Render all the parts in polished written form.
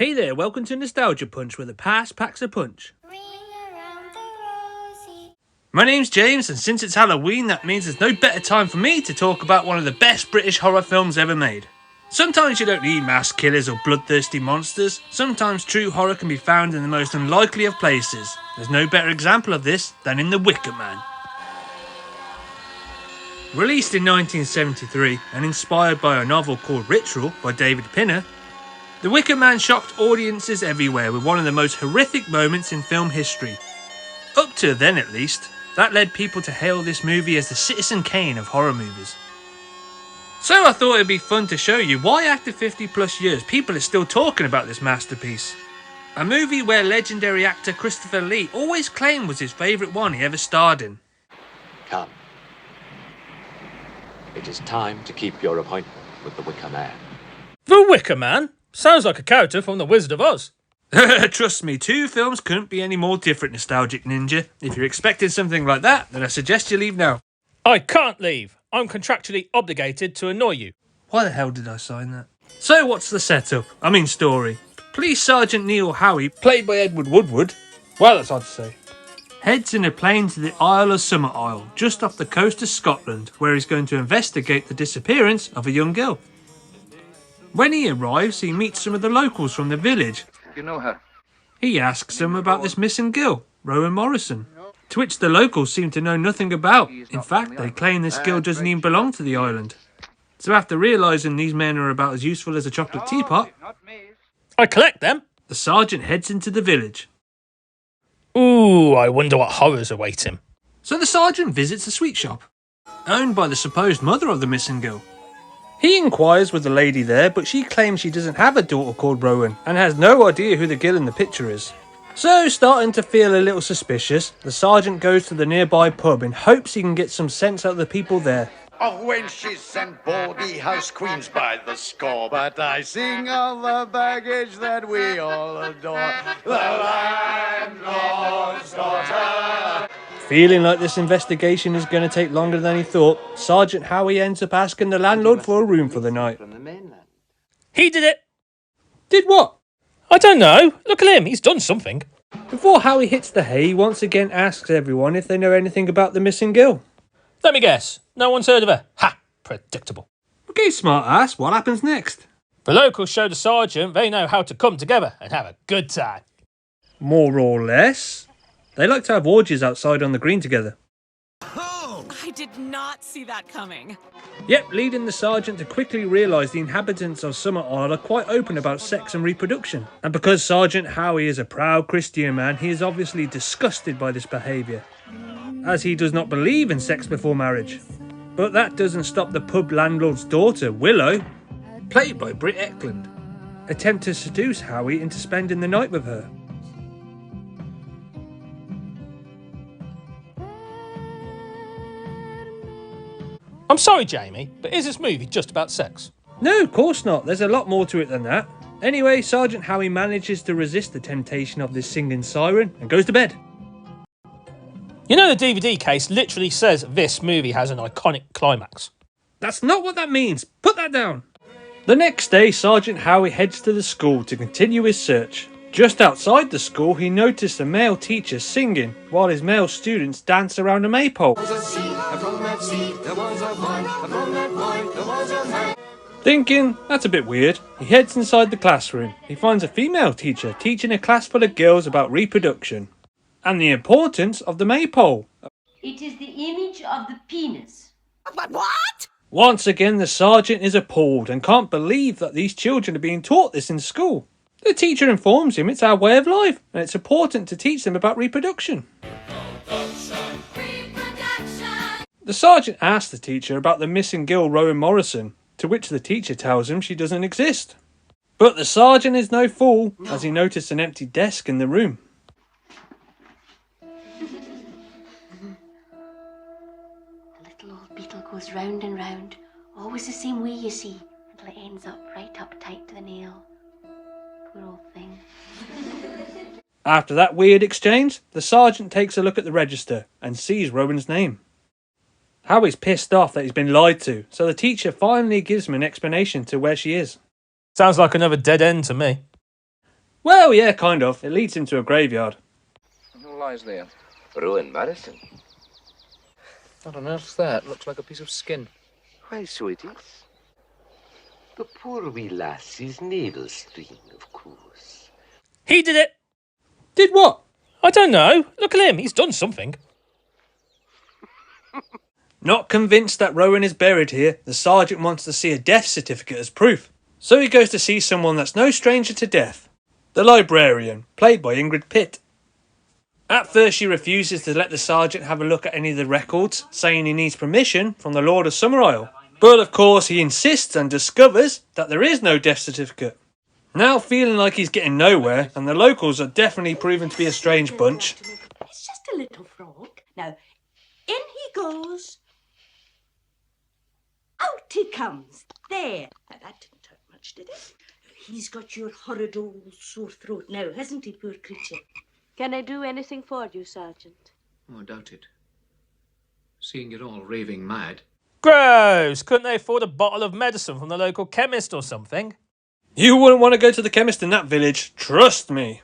Hey there, welcome to Nostalgia Punch, where the past packs a punch. My name's James, and since it's Halloween, that means there's no better time for me to talk about one of the best British horror films ever made. Sometimes you don't need mass killers or bloodthirsty monsters. Sometimes true horror can be found in the most unlikely of places. There's no better example of this than in The Wicker Man. Released in 1973 and inspired by a novel called Ritual by David Pinner, The Wicker Man shocked audiences everywhere with one of the most horrific moments in film history. Up to then at least, that led people to hail this movie as the Citizen Kane of horror movies. So I thought it'd be fun to show you why after 50 plus years people are still talking about this masterpiece. A movie where legendary actor Christopher Lee always claimed was his favourite one he ever starred in. Come. It is time to keep your appointment with the Wicker Man. The Wicker Man? Sounds like a character from The Wizard of Oz. Trust me, two films couldn't be any more different, Nostalgic Ninja. If you're expecting something like that, then I suggest you leave now. I can't leave. I'm contractually obligated to annoy you. Why the hell did I sign that? So what's the setup? Story. Police Sergeant Neil Howie, played by Edward Woodward, well, that's hard to say, heads in a plane to the Isle of Summer Isle, just off the coast of Scotland, where he's going to investigate the disappearance of a young girl. When he arrives, he meets some of the locals from the village. You know her? He asks them about this missing girl, Rowan Morrison, to which the locals seem to know nothing about. In fact, they claim this girl doesn't even belong to the island. So after realising these men are about as useful as a chocolate teapot, I collect them. the sergeant heads into the village. Ooh, I wonder what horrors await him. So the sergeant visits a sweet shop, owned by the supposed mother of the missing girl. He inquires with the lady there, but she claims she doesn't have a daughter called Rowan and has no idea who the girl in the picture is. So, starting to feel a little suspicious, the sergeant goes to the nearby pub in hopes he can get some sense out of the people there. Of wenches and bawdy house queens by the score, but I sing of the baggage that we all adore. The landlord's daughter. Feeling like this investigation is going to take longer than he thought, Sergeant Howie ends up asking the landlord for a room for the night. He did it. Did what? I don't know. Look at him. He's done something. Before Howie hits the hay, he once again asks everyone if they know anything about the missing girl. Let me guess. No one's heard of her. Ha! Predictable. Okay, smart ass, what happens next? The locals show the sergeant they know how to come together and have a good time. More or less. They like to have orgies outside on the green together. I did not see that coming. Yep, leading the sergeant to quickly realise the inhabitants of Summer Isle are quite open about sex and reproduction. And because Sergeant Howie is a proud Christian man, he is obviously disgusted by this behaviour, as he does not believe in sex before marriage. But that doesn't stop the pub landlord's daughter, Willow, played by Britt Ekland, attempt to seduce Howie into spending the night with her. I'm sorry, Jamie, but is this movie just about sex? No, of course not. There's a lot more to it than that. Anyway, Sergeant Howie manages to resist the temptation of this singing siren and goes to bed. You know the DVD case literally says this movie has an iconic climax. That's not what that means. Put that down. The next day, Sergeant Howie heads to the school to continue his search. Just outside the school, he noticed a male teacher singing while his male students dance around a maypole. Thinking, that's a bit weird, he heads inside the classroom. He finds a female teacher teaching a class full of girls about reproduction and the importance of the maypole. It is the image of the penis. But what? Once again, the sergeant is appalled and can't believe that these children are being taught this in school. The teacher informs him it's our way of life and it's important to teach them about reproduction. The sergeant asks the teacher about the missing girl Rowan Morrison, to which the teacher tells him she doesn't exist. But the sergeant is no fool, as he noticed an empty desk in the room. The little old beetle goes round and round, always the same way you see, until it ends up right up tight to the nail. Poor old thing. After that weird exchange, the sergeant takes a look at the register and sees Rowan's name. Howie's pissed off that he's been lied to, so the teacher finally gives him an explanation to where she is. Sounds like another dead end to me. Well, yeah, kind of. It leads him to a graveyard. Who lies there? Ruin Madison. What on earth's that? Looks like a piece of skin. Why, so it is. The poor wee lassie's navel string, of course. He did it! Did what? I don't know. Look at him. He's done something. Not convinced that Rowan is buried here, the sergeant wants to see a death certificate as proof. So he goes to see someone that's no stranger to death. The librarian, played by Ingrid Pitt. At first she refuses to let the sergeant have a look at any of the records, saying he needs permission from the Lord of Summerisle. But of course he insists and discovers that there is no death certificate. Now feeling like he's getting nowhere, and the locals are definitely proven to be a strange bunch. It's just a little frog. Now, in he goes. Out he comes. There. Now, that didn't hurt much, did it? He's got your horrid old sore throat now, hasn't he, poor creature? Can I do anything for you, Sergeant? Oh, I doubt it. Seeing it all raving mad. Gross! Couldn't they afford a bottle of medicine from the local chemist or something? You wouldn't want to go to the chemist in that village, trust me.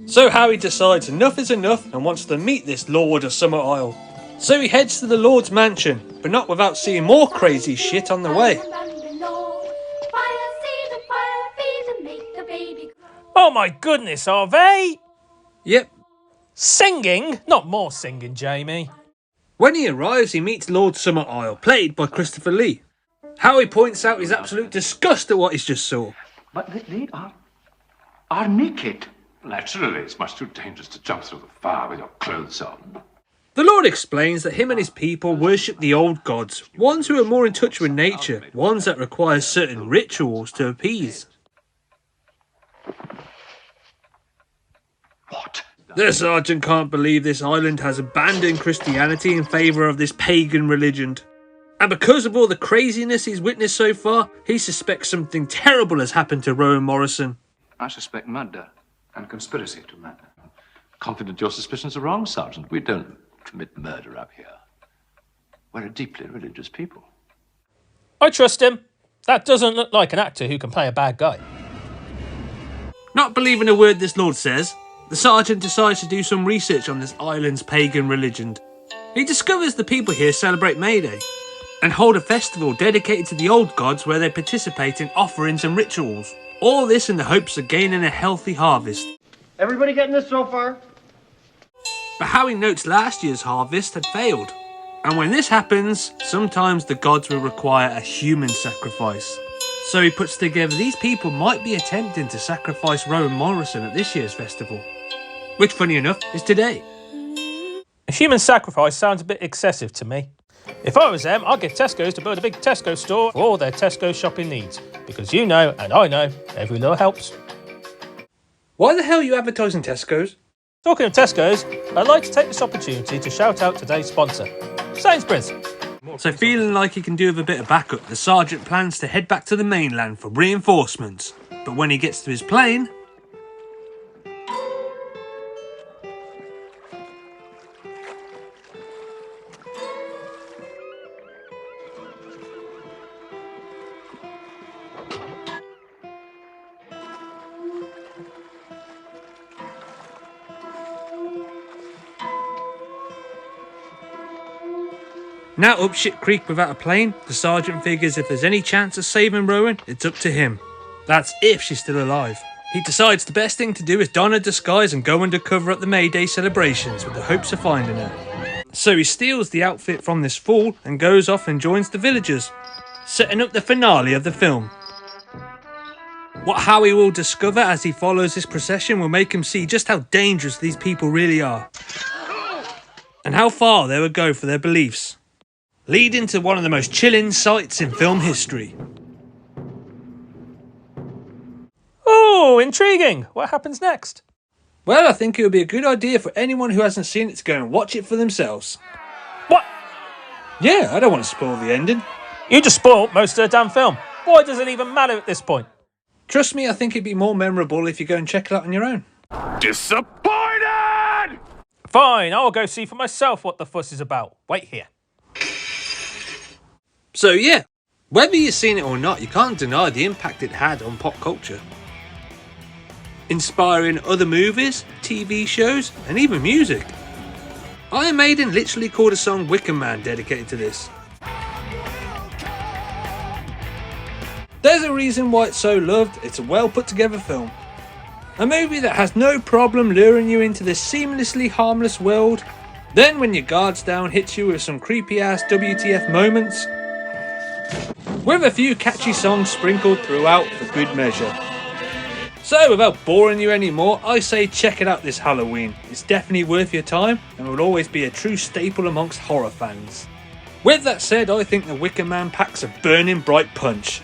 So Harry decides enough is enough and wants to meet this Lord of Summerisle. So he heads to the Lord's mansion, but not without seeing more crazy shit on the way. Oh my goodness, are they? Yep. Singing? Not more singing, Jamie. When he arrives, he meets Lord Summerisle, played by Christopher Lee. Harry points out his absolute disgust at what he's just saw. But they are naked. Naturally, it's much too dangerous to jump through the fire with your clothes on. The Lord explains that him and his people worship the old gods, ones who are more in touch with nature, ones that require certain rituals to appease. What? The sergeant can't believe this island has abandoned Christianity in favour of this pagan religion. And because of all the craziness he's witnessed so far, he suspects something terrible has happened to Rowan Morrison. I suspect murder and conspiracy to murder. Confident your suspicions are wrong, Sergeant. We don't commit murder up here. We're a deeply religious people. I trust him. That doesn't look like an actor who can play a bad guy. Not believing a word this lord says, the sergeant decides to do some research on this island's pagan religion. He discovers the people here celebrate May Day and hold a festival dedicated to the old gods where they participate in offerings and rituals. All this in the hopes of gaining a healthy harvest. Everybody getting this so far? But Harry notes last year's harvest had failed. And when this happens, sometimes the gods will require a human sacrifice. So he puts together these people might be attempting to sacrifice Rowan Morrison at this year's festival. Which, funny enough, is today. A human sacrifice sounds a bit excessive to me. If I was them, I'd get Tesco's to build a big Tesco store for all their Tesco shopping needs. Because you know, and I know, every little helps. Why the hell are you advertising Tesco's? Talking of Tesco's, I'd like to take this opportunity to shout out today's sponsor, Sainsbury's. So feeling like he can do with a bit of backup, the sergeant plans to head back to the mainland for reinforcements. But when he gets to his plane... Now up shit creek without a plane, the sergeant figures if there's any chance of saving Rowan, it's up to him. That's if she's still alive. He decides the best thing to do is don a disguise and go undercover at the May Day celebrations with the hopes of finding her. So he steals the outfit from this fool and goes off and joins the villagers, setting up the finale of the film. What Howie will discover as he follows this procession will make him see just how dangerous these people really are, and how far they would go for their beliefs, leading to one of the most chilling sights in film history. Oh, intriguing! What happens next? Well, I think it would be a good idea for anyone who hasn't seen it to go and watch it for themselves. What? Yeah, I don't want to spoil the ending. You just spoiled most of the damn film. Why does it even matter at this point? Trust me, I think it'd be more memorable if you go and check it out on your own. Disappointed! Fine, I'll go see for myself what the fuss is about. Wait here. So yeah, whether you've seen it or not, you can't deny the impact it had on pop culture. inspiring other movies, TV shows, and even music. Iron Maiden literally called a song Wicker Man dedicated to this. There's a reason why it's so loved. It's a well put together film. A movie that has no problem luring you into this seamlessly harmless world, then when your guard's down hits you with some creepy ass WTF moments, with a few catchy songs sprinkled throughout for good measure. So without boring you anymore, I say check it out this Halloween. It's definitely worth your time and will always be a true staple amongst horror fans. With that said, I think The Wicker Man packs a burning bright punch.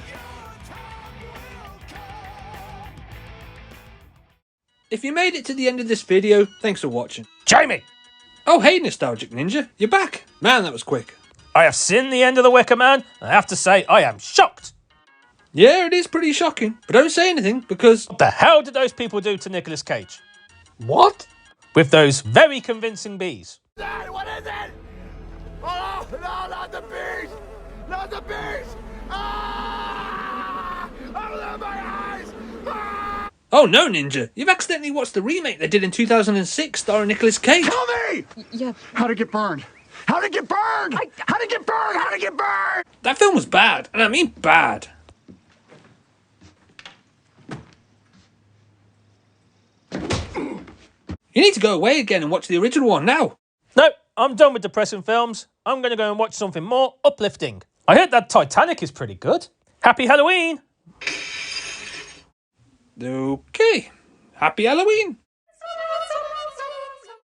If you made it to the end of this video, thanks for watching. Jamie! Oh hey Nostalgic Ninja, you're back. Man, that was quick. I have seen the end of The Wicker Man, and I have to say I am shocked. Yeah, it is pretty shocking, but don't say anything because... What the hell did those people do to Nicolas Cage? What? With those very convincing bees. Dad, what is it? Oh, no, not the bees! Not the bees! Ah! Open my eyes! Ah! Oh no, Ninja, you've accidentally watched the remake they did in 2006 starring Nicolas Cage. Tell me! Yeah. How'd it get burned? How'd it get burned? How'd it get burned? How'd it get burned? That film was bad, and I mean bad. You need to go away again and watch the original one now. No, I'm done with depressing films. I'm going to go and watch something more uplifting. I heard that Titanic is pretty good. Happy Halloween! Okay, happy Halloween.